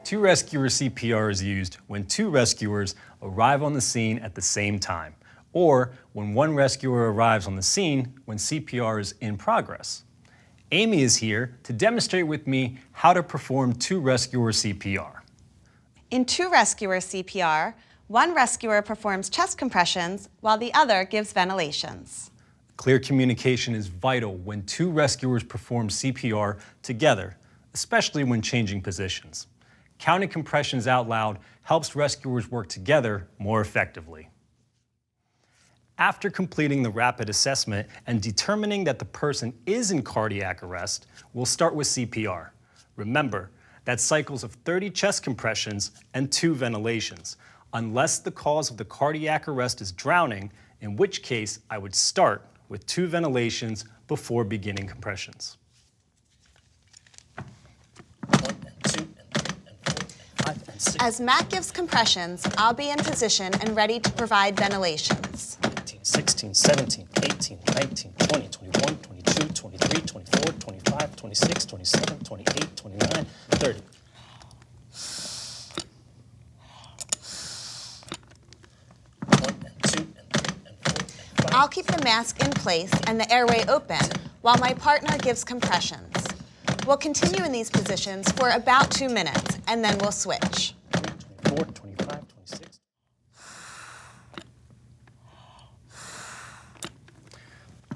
Two-rescuer CPR is used when two rescuers arrive on the scene at the same time, or when one rescuer arrives on the scene when CPR is in progress. Amy is here to demonstrate with me how to perform two-rescuer CPR. In two-rescuer CPR, one rescuer performs chest compressions while the other gives ventilations. Clear communication is vital when two rescuers perform CPR together, especially when changing positions. Counting compressions out loud helps rescuers work together more effectively. After completing the rapid assessment and determining that the person is in cardiac arrest, we'll start with CPR. Remember, that's cycles of 30 chest compressions and 2 ventilations, unless the cause of the cardiac arrest is drowning, in which case I would start with 2 ventilations before beginning compressions. 1 and 2 and 3 and 4 and 5 and 6. As Matt gives compressions, I'll be in position and ready to provide ventilations. 15, 16, 17, 18, 19, 20, 21, 22, 23, 24, 25, 26, 27, 28, 29, 30. I'll keep the mask in place and the airway open while my partner gives compressions. We'll continue in these positions for about 2 minutes, and then we'll switch. 24, 25, 26.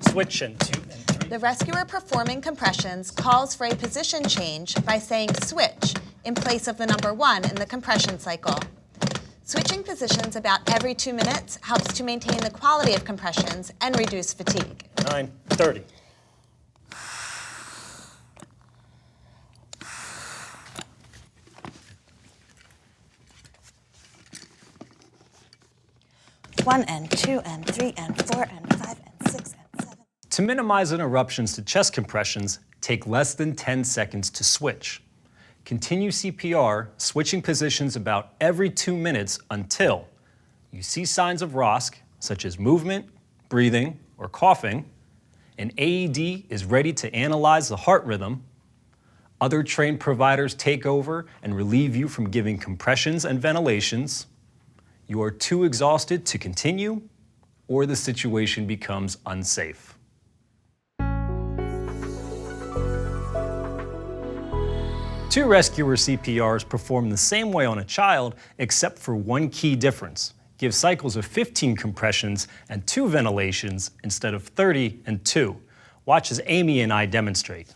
Switch and 2 and 3. The rescuer performing compressions calls for a position change by saying switch in place of the number 1 in the compression cycle. Switching positions about every 2 minutes helps to maintain the quality of compressions and reduce fatigue. 9, 30. One and 2 and 3 and 4 and 5 and 6 and 7. To minimize interruptions to chest compressions, take less than 10 seconds to switch. Continue CPR, switching positions about every 2 minutes until you see signs of ROSC, such as movement, breathing, or coughing. An AED is ready to analyze the heart rhythm. Other trained providers take over and relieve you from giving compressions and ventilations. You are too exhausted to continue, or the situation becomes unsafe. Two-rescuer CPR is performed the same way on a child, except for one key difference. Give cycles of 15 compressions and 2 ventilations instead of 30 and 2. Watch as Amy and I demonstrate.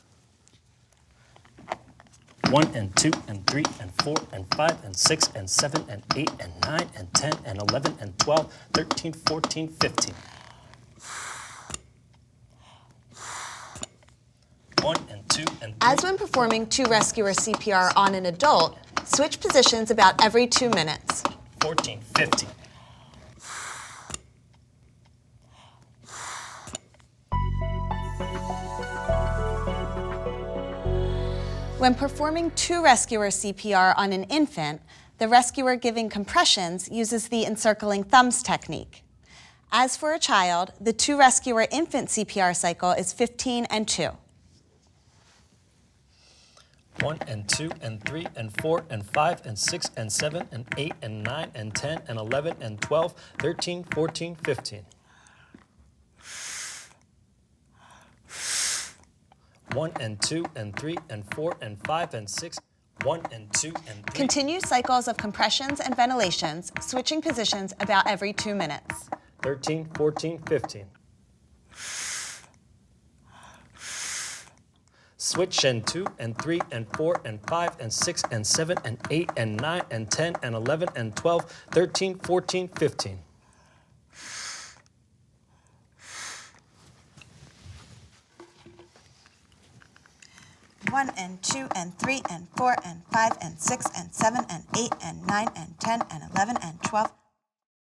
1 and 2 and 3 and 4 and 5 and 6 and 7 and 8 and 9 and 10 and 11 and 12, 13, 14, 15. 1 and 2 and 3. As when performing two-rescuer CPR on an adult, switch positions about every 2 minutes. 14, 15. When performing two-rescuer CPR on an infant, the rescuer giving compressions uses the encircling thumbs technique. As for a child, the two-rescuer infant CPR cycle is 15 and 2. 1 and 2 and 3 and 4 and 5 and 6 and 7 and 8 and 9 and 10 and 11 and 12, 13, 14, 15. 1 and 2 and 3 and 4 and 5 and 6, 1 and 2 and 3. Continue cycles of compressions and ventilations, switching positions about every 2 minutes. 13, 14, 15. Switch and 2 and 3 and 4 and 5 and 6 and 7 and 8 and 9 and 10 and 11 and 12, 13, 14, 15. 1 and 2 and 3 and 4 and 5 and 6 and 7 and 8 and 9 and 10 and 11 and 12.